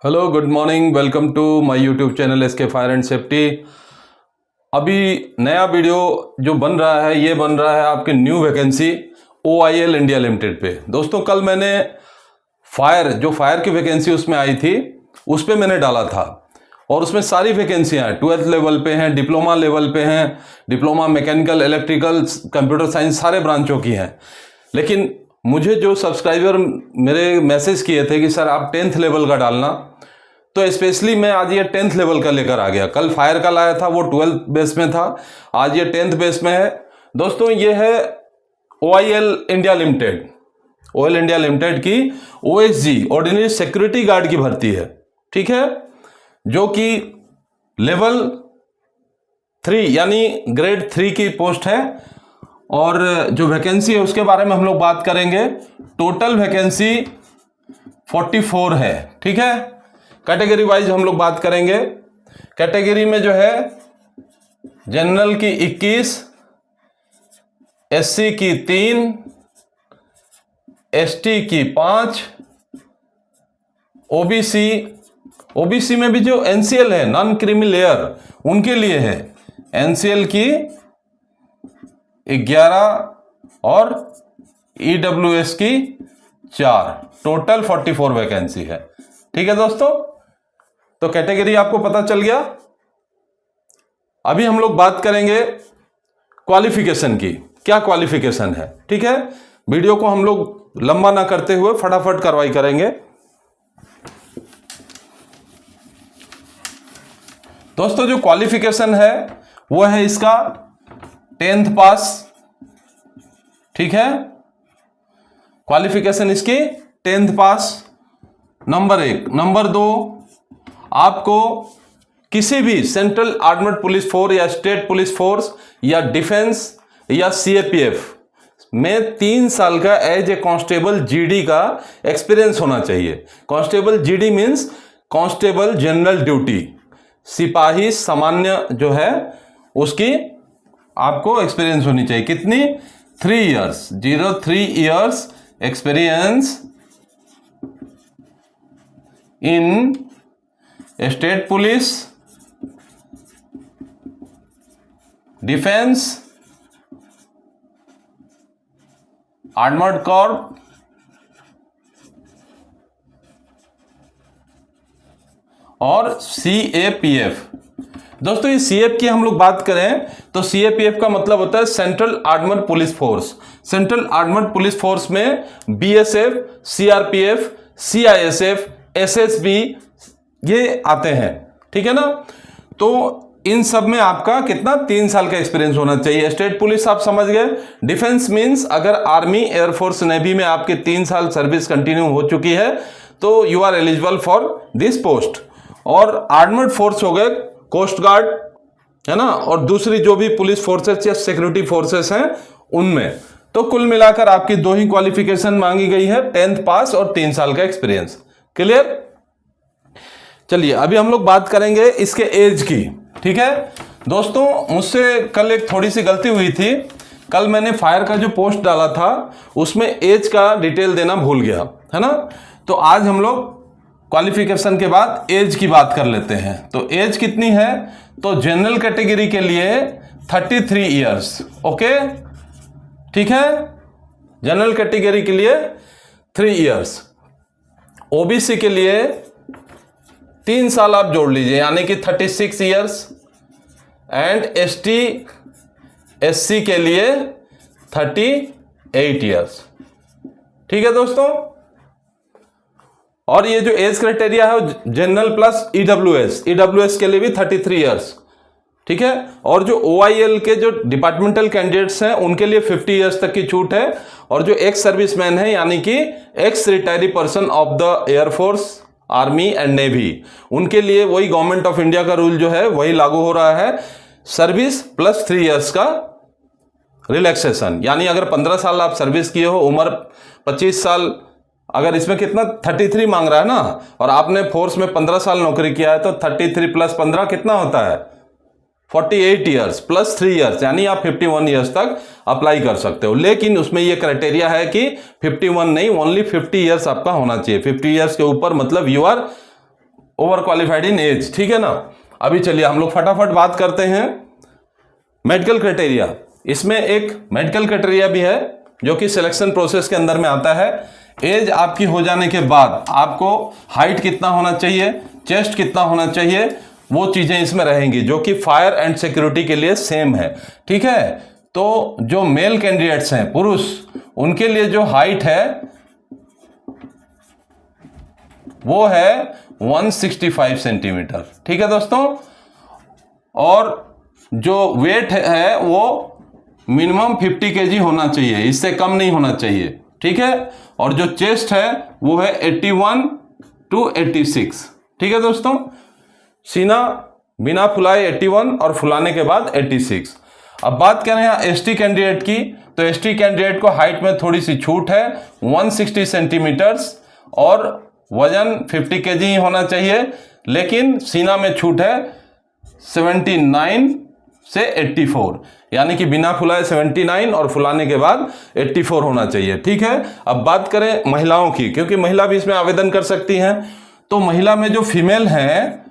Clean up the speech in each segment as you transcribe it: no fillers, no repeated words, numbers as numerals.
Hello good morning, welcome to my YouTube channel SK fire and safety. अभी नया video जो बन रहा है ये बन रहा है आपके new vacancy OIL India limited पे। दोस्तों कल मैंने फायर की वैकेंसी उसमें आई थी उस पर मैंने डाला था और उसमें सारी वैकेंसियाँ हैं, 12th लेवल पे हैं, डिप्लोमा लेवल पे हैं, diploma mechanical, electrical, computer science सारे ब्रांचों की हैं। लेकिन मुझे जो सब्सक्राइबर मेरे मैसेज किए थे कि सर आप 10th लेवल का डालना, तो स्पेशली मैं आज ये 10th लेवल का लेकर आ गया। कल फायर का लाया था वो 12th बेस में था, आज ये 10th बेस में है। दोस्तों ये है OIL India limited, OIL India limited की OSG ऑर्डिनरी सिक्योरिटी गार्ड की भर्ती है, ठीक है, जो कि लेवल 3 यानी ग्रेड 3 की पोस्ट है। और जो वैकेंसी है उसके बारे में हम लोग बात करेंगे। टोटल वैकेंसी 44 है, ठीक है। कैटेगरी वाइज हम लोग बात करेंगे। कैटेगरी में जो है जनरल की 21, SC की 3, ST की 5, OBC में भी जो NCL है, नॉन क्रीमी लेयर, उनके लिए है NCL की 11 और EWS की 4। टोटल 44 वैकेंसी है, ठीक है दोस्तों। तो कैटेगरी आपको पता चल गया। अभी हम लोग बात करेंगे क्वालिफिकेशन की, क्या क्वालिफिकेशन है, ठीक है। वीडियो को हम लोग लंबा ना करते हुए फटाफट कार्रवाई करेंगे। दोस्तों जो क्वालिफिकेशन है वो है इसका 10th पास, ठीक है। क्वालिफिकेशन इसकी 10th पास, नंबर 1। नंबर 2, आपको किसी भी सेंट्रल आर्मर्ड पुलिस फोर्स या स्टेट पुलिस फोर्स या डिफेंस या CAPF में 3 साल का एज ए कांस्टेबल GD का एक्सपीरियंस होना चाहिए। Constable GD means constable general duty, सिपाही सामान्य जो है उसकी आपको एक्सपीरियंस होनी चाहिए। कितनी? 3 years, 3 years experience in state police, defence, armoured Corp और CAPF। दोस्तों ये CAPF की हम लोग बात करें तो CAPF का मतलब होता है central armoured police force. Central armoured police force में BSF, CRPF, CISF, SSB ये आते हैं, ठीक है ना। तो इन सब में आपका कितना? 3 साल का एक्सपीरियंस होना चाहिए। स्टेट पुलिस आप समझ गए। डिफेंस मींस अगर आर्मी, एयरफोर्स, नेवी में आपके 3 साल सर्विस कंटिन्यू हो चुकी है तो you are eligible for this post. और आर्मर्ड फोर्स हो गए कोस्ट गार्ड, है ना, और दूसरी जो भी पुलिस फोर्सेस या सिक्योरिटी फोर्सेस हैं उनमें। तो कुल मिलाकर आपकी 2 ही क्वालिफिकेशन मांगी गई है, 10th पास और 3 साल का एक्सपीरियंस। क्लियर? चलिए अभी हम लोग बात करेंगे इसके एज की, ठीक है। दोस्तों मुझसे कल एक थोड़ी सी गलती हुई थी। कल मैंने फायर का जो पोस्ट डाला था उसमें एज का डिटेल देना भूल गया, है ना। तो आज हम लोग क्वालिफिकेशन के बाद एज की बात कर लेते हैं। तो एज कितनी है? तो जनरल कैटेगरी के लिए 33 इयर्स, ओके, ठीक है। जनरल कैटेगरी के लिए 3 इयर्स, OBC के लिए 3 साल आप जोड़ लीजिए यानी कि 36 इयर्स, एंड ST SC के लिए 38 इयर्स, ठीक है दोस्तों। और ये जो एज क्राइटेरिया है जनरल प्लस EWS के लिए भी 33 इयर्स, ठीक है। और जो OIL के जो डिपार्टमेंटल कैंडिडेट्स हैं उनके लिए 50 इयर्स तक की छूट है। और जो एक्स सर्विसमैन है यानी कि x retiree person of the air force, army and navy, उनके लिए वही गवर्नमेंट ऑफ इंडिया का रूल जो है वही लागू हो रहा है। सर्विस प्लस 3 इयर्स का रिलैक्सेशन, यानी अगर 15 साल आप सर्विस किए हो, उम्र 25 साल, अगर इसमें कितना 33 मांग रहा है ना, और आपने फोर्स में 15 साल नौकरी किया है तो 33 प्लस 15 कितना होता है? 48 इयर्स प्लस 3 इयर्स, यानी आप 51 इयर्स तक अप्लाई कर सकते हो। लेकिन उसमें ये क्राइटेरिया है कि 51 नहीं, ओनली 50 इयर्स आपका होना चाहिए। 50 इयर्स के ऊपर मतलब you are overqualified in age, ठीक है ना। अभी चलिए हम लोग फटाफट बात करते हैं मेडिकल क्राइटेरिया। इसमें एक मेडिकल क्राइटेरिया भी है जो कि सिलेक्शन प्रोसेस के अंदर में आता है। एज आपकी हो जाने के बाद आपको हाइट कितना होना चाहिए, चेस्ट कितना होना चाहिए, वो चीजें इसमें रहेंगी जो कि फायर एंड सिक्योरिटी के लिए सेम है, ठीक है। तो जो मेल कैंडिडेट्स हैं, पुरुष, उनके लिए जो हाइट है वो है 165 सेंटीमीटर, ठीक है दोस्तों। और जो वेट है वो मिनिमम 50 केजी होना चाहिए, इससे कम नहीं होना चाहिए, ठीक है। और जो चेस्ट है वो है 81 to 86, ठीक है दोस्तों। सीना बिना फुलाए 81 और फुलाने के बाद 86। अब बात करें यहाँ एसटी कैंडिडेट की, तो एसटी कैंडिडेट को हाइट में थोड़ी सी छूट है, 160 सेंटीमीटर्स और वजन 50 केजी ही होना चाहिए, लेकिन सीना में छूट है 79 से 84, यानी कि बिना फुलाए 79 और फुलाने के बाद 84 होना चाहिए, ठीक है। अब बात करें महिलाओं की, क्योंकि महिला भी इसमें आवेदन कर सकती हैं, तो महिला में जो फीमेल हैं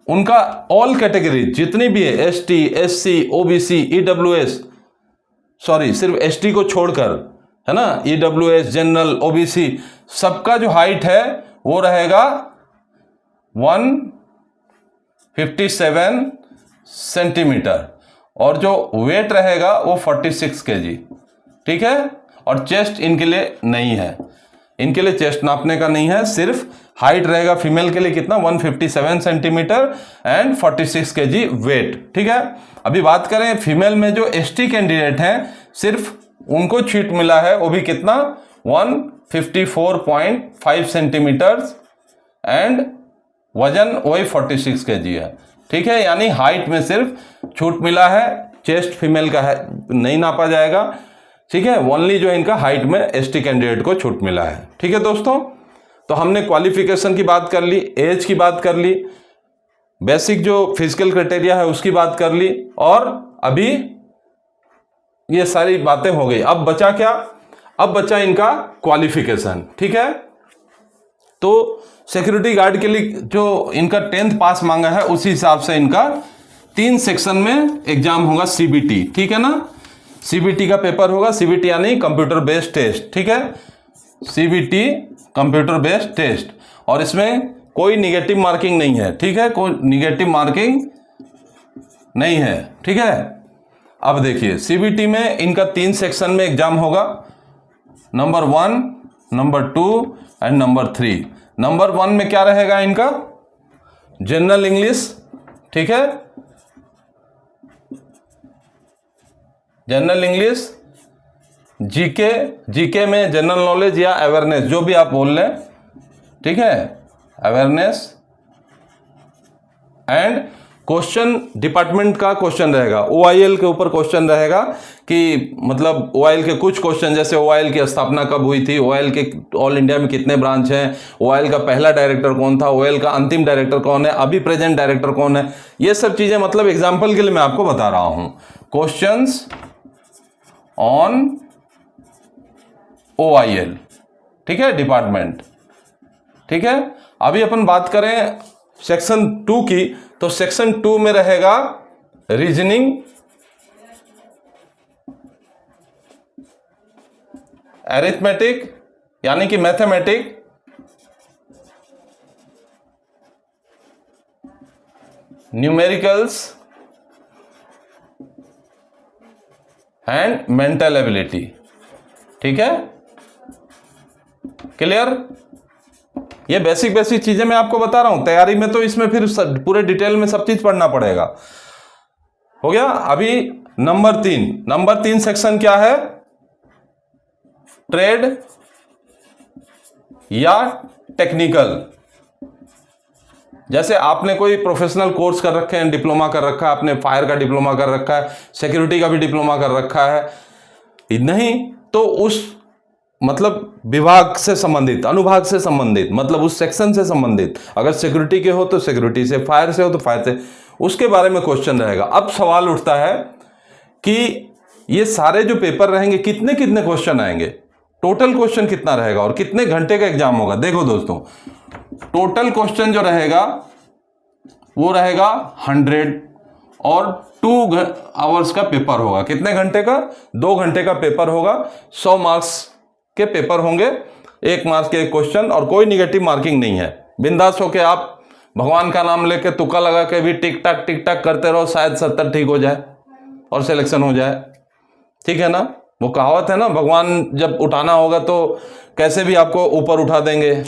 उनका ऑल कैटेगरी जितनी भी है, ST, SC, OBC, EWS, sorry सिर्फ एसटी को छोड़कर, है ना, ईडब्ल्यूएस, जनरल, ओबीसी, सबका जो हाइट है वो रहेगा 157 सेंटीमीटर और जो वेट रहेगा वो 46 केजी, ठीक है। और चेस्ट इनके लिए नहीं है, इनके लिए चेस्ट नापने का नहीं है, सिर्फ हाइट रहेगा फीमेल के लिए कितना, 157 सेंटीमीटर एंड 46 केजी वेट, ठीक है। अभी बात करें फीमेल में जो एसटी कैंडिडेट हैं, सिर्फ उनको छूट मिला है, वो भी कितना, 154.5 सेंटीमीटर एंड वजन वही 46 केजी है, ठीक है। यानी हाइट में सिर्फ छूट मिला है, चेस्ट फीमेल का है नहीं नापा जाएगा, ठीक है। ओनली जो इनका हाइट में एसटी कैंडिडेट को छूट मिला है, ठीक है दोस्तों। तो हमने क्वालिफिकेशन की बात कर ली, एज की बात कर ली, बेसिक जो फिजिकल क्राइटेरिया है उसकी बात कर ली, और अभी ये सारी बातें हो गई। अब बचा क्या, अब बचा इनका क्वालिफिकेशन, ठीक है। तो सिक्योरिटी गार्ड के लिए जो इनका 10th पास मांगा है उसी हिसाब से इनका 3 सेक्शन में एग्जाम होगा, सीबीटी, ठीक है ना। सीबीटी का पेपर होगा, सीबीटी यानी कंप्यूटर बेस्ड टेस्ट, ठीक है, सीबीटी कंप्यूटर बेस्ड टेस्ट, और इसमें कोई निगेटिव मार्किंग नहीं है, ठीक है, कोई निगेटिव मार्किंग नहीं है, ठीक है। अब देखिए सीबीटी में इनका 3 सेक्शन में एग्जाम होगा, number 1, number 2 and number 3। Number 1 में क्या रहेगा इनका, जनरल इंग्लिश, ठीक है, जनरल इंग्लिश, जीके में जनरल नॉलेज या अवेयरनेस, जो भी आप बोल लें, ठीक है, अवेयरनेस। एंड क्वेश्चन डिपार्टमेंट का क्वेश्चन रहेगा, ओआईएल के ऊपर क्वेश्चन रहेगा कि मतलब ओआईएल के कुछ क्वेश्चन, जैसे ओआईएल की स्थापना कब हुई थी, ओआईएल के ऑल इंडिया में कितने ब्रांच हैं, ओआईएल का पहला डायरेक्टर कौन था, ओआईएल का अंतिम डायरेक्टर कौन है, अभी प्रेजेंट डायरेक्टर कौन है, ये सब चीजें मतलब एग्जाम्पल के लिए मैं आपको बता रहा हूं। क्वेश्चंस ऑन ओआईएल, ठीक है, डिपार्टमेंट, ठीक है। अभी अपन बात करें सेक्शन 2 की, तो सेक्शन 2 में रहेगा रीजनिंग, अरिथमेटिक यानी कि mathematic, numericals and mental ability, ठीक है, क्लियर। ये बेसिक चीजें मैं आपको बता रहा हूं, तैयारी में तो इसमें फिर पूरे डिटेल में सब चीज पढ़ना पड़ेगा। हो गया। अभी नंबर 3 सेक्शन क्या है, ट्रेड या टेक्निकल। जैसे आपने कोई प्रोफेशनल कोर्स कर रखे हैं, डिप्लोमा कर रखा है, आपने फायर का डिप्लोमा कर रखा है, सिक्योरिटी का भी डिप्लोमा कर रखा है, नहीं तो उस मतलब विभाग से संबंधित, अनुभाग से संबंधित, मतलब उस सेक्शन से संबंधित, अगर सिक्योरिटी के हो तो सिक्योरिटी से, फायर से हो तो फायर से, उसके बारे में क्वेश्चन रहेगा। अब सवाल उठता है कि ये सारे जो पेपर रहेंगे कितने कितने क्वेश्चन आएंगे, टोटल क्वेश्चन कितना रहेगा और कितने घंटे का एग्जाम होगा। देखो दोस्तों, टोटल क्वेश्चन जो रहेगा वो रहेगा 100 और 2 आवर्स का पेपर होगा। कितने घंटे का? 2 घंटे का पेपर होगा। 100 मार्क्स के पेपर होंगे, 1 मार्क्स के क्वेश्चन, और कोई निगेटिव मार्किंग नहीं है। बिंदास होके आप भगवान का नाम लेके तुक्का लगा के भी टिक टाक करते रहो, शायद 70 ठीक हो जाए और सिलेक्शन हो जाए। ठीक है ना? वो कहावत है ना, भगवान जब उठाना होगा तो कैसे भी आपको ऊपर उठा देंगे।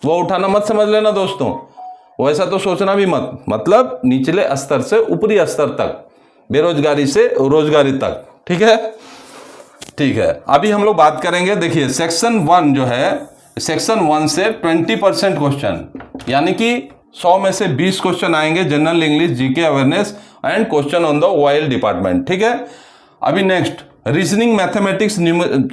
वो उठाना मत समझ लेना दोस्तों, वैसा तो सोचना भी मत। मतलब निचले स्तर से ऊपरी स्तर तक, बेरोजगारी से रोजगारी तक। ठीक है, ठीक है। अभी हम लोग बात करेंगे, देखिए सेक्शन 1 जो है, सेक्शन 1 से 20% क्वेश्चन, यानी कि 100 में से 20 क्वेश्चन आएंगे general English, GK awareness and question on the OIL department. ठीक है। अभी नेक्स्ट रीजनिंग, मैथमेटिक्स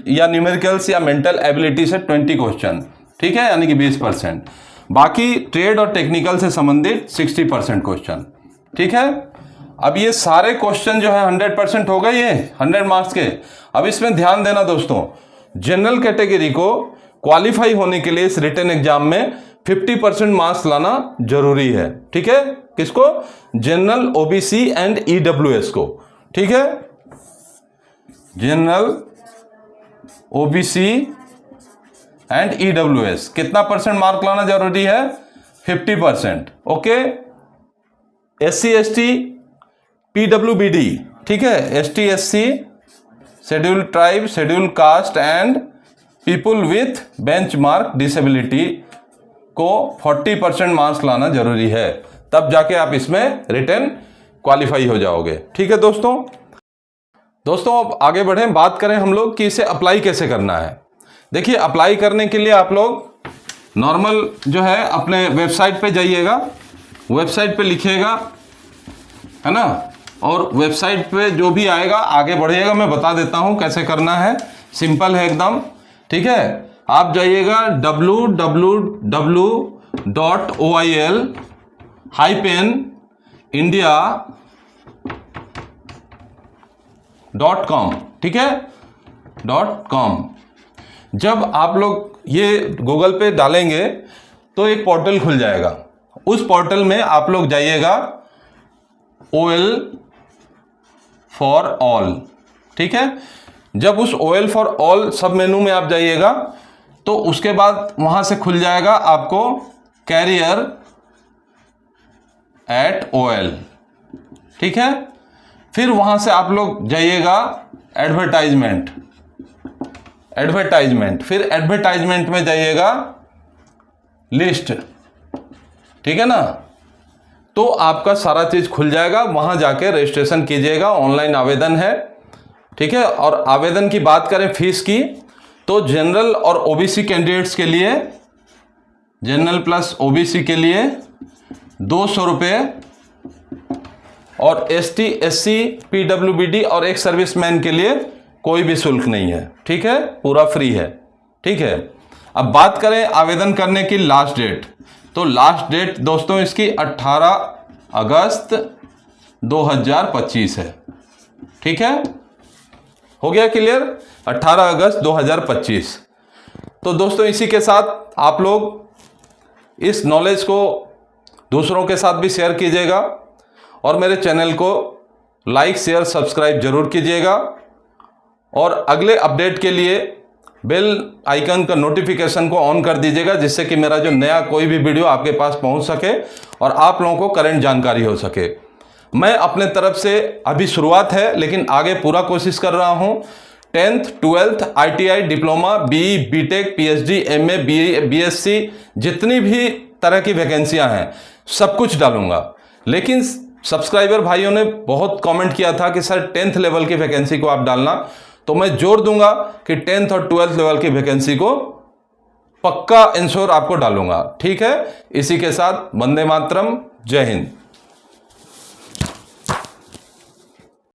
या न्यूमेरिकल्स या मेंटल एबिलिटी से 20 क्वेश्चन। ठीक है, यानी कि 20%। बाकी ट्रेड और टेक्निकल से संबंधित 60% क्वेश्चन। ठीक है। अब ये सारे क्वेश्चन जो है 100% हो गए, ये 100 मार्क्स के। अब इसमें ध्यान देना दोस्तों, जनरल कैटेगरी को क्वालिफाई होने के लिए इस रिटन एग्जाम में 50% मार्क्स लाना जरूरी है। ठीक है, किसको? जनरल, ओबीसी एंड ईडब्ल्यूएस को। ठीक है, जनरल, ओबीसी एंड ईडब्ल्यूएस कितना परसेंट मार्क लाना जरूरी है? 50%। ओके। एससी एसटी, पीडब्ल्यूबीडी, ठीक है, ST SC, schedule tribe, schedule caste and people with benchmark disability को 40% मार्क्स लाना जरूरी है, तब जाके आप इसमें रिटन क्वालिफाई हो जाओगे। ठीक है दोस्तों। अब आगे बढ़ें, बात करें हम लोग कि इसे अप्लाई कैसे करना है। देखिए, अप्लाई करने के लिए आप लोग नॉर्मल जो है अपने वेबसाइट पे जाइएगा, वेबसाइट पे लिखिएगा, है ना, और वेबसाइट पे जो भी आएगा आगे बढ़िएगा। मैं बता देता हूँ कैसे करना है, सिंपल है एकदम। ठीक है, आप जाइएगा www.oil-india.com। ठीक है, .com। जब आप लोग ये गूगल पे डालेंगे तो एक पोर्टल खुल जाएगा। उस पोर्टल में आप लोग जाइएगा OIL फॉर ऑल। ठीक है, जब उस OIL फॉर ऑल सब मेनू में आप जाइएगा तो उसके बाद वहां से खुल जाएगा आपको कैरियर एट OIL। ठीक है, फिर वहां से आप लोग जाइएगा एडवर्टाइजमेंट, फिर एडवर्टाइजमेंट में जाइएगा लिस्ट। ठीक है ना, तो आपका सारा चीज खुल जाएगा। वहां जाके रजिस्ट्रेशन कीजिएगा, ऑनलाइन आवेदन है। ठीक है, और आवेदन की बात करें फीस की, तो जनरल और ओबीसी कैंडिडेट्स के लिए, जनरल प्लस ओबीसी के लिए 200 रुपये, और एसटी, एससी, पीडब्ल्यूबीडी और एक सर्विसमैन के लिए कोई भी शुल्क नहीं है। ठीक है, पूरा फ्री है। ठीक है, अब बात करें आवेदन करने की लास्ट डेट, तो लास्ट डेट दोस्तों इसकी 18 अगस्त 2025 है। ठीक है, हो गया क्लियर? 18 अगस्त 2025। तो दोस्तों इसी के साथ आप लोग इस नॉलेज को दूसरों के साथ भी शेयर कीजिएगा, और मेरे चैनल को लाइक, शेयर, सब्सक्राइब जरूर कीजिएगा, और अगले अपडेट के लिए बेल आइकन का नोटिफिकेशन को ऑन कर दीजिएगा, जिससे कि मेरा जो नया कोई भी वीडियो आपके पास पहुंच सके और आप लोगों को करंट जानकारी हो सके। मैं अपने तरफ से, अभी शुरुआत है लेकिन आगे पूरा कोशिश कर रहा हूं, 10th, 12th, ITI, diploma, BE, BTech, PhD, MA, BSc, जितनी भी तरह की वैकेंसियां हैं सब कुछ डालूंगा। लेकिन सब्सक्राइबर भाइयों ने बहुत कमेंट किया था कि सर 10th लेवल की वैकेंसी को आप डालना, तो मैं जोर दूंगा कि 10th और 12th लेवल की वैकेंसी को पक्का इंश्योर आपको डालूंगा। ठीक है, इसी के साथ वंदे मातरम, जय हिंद।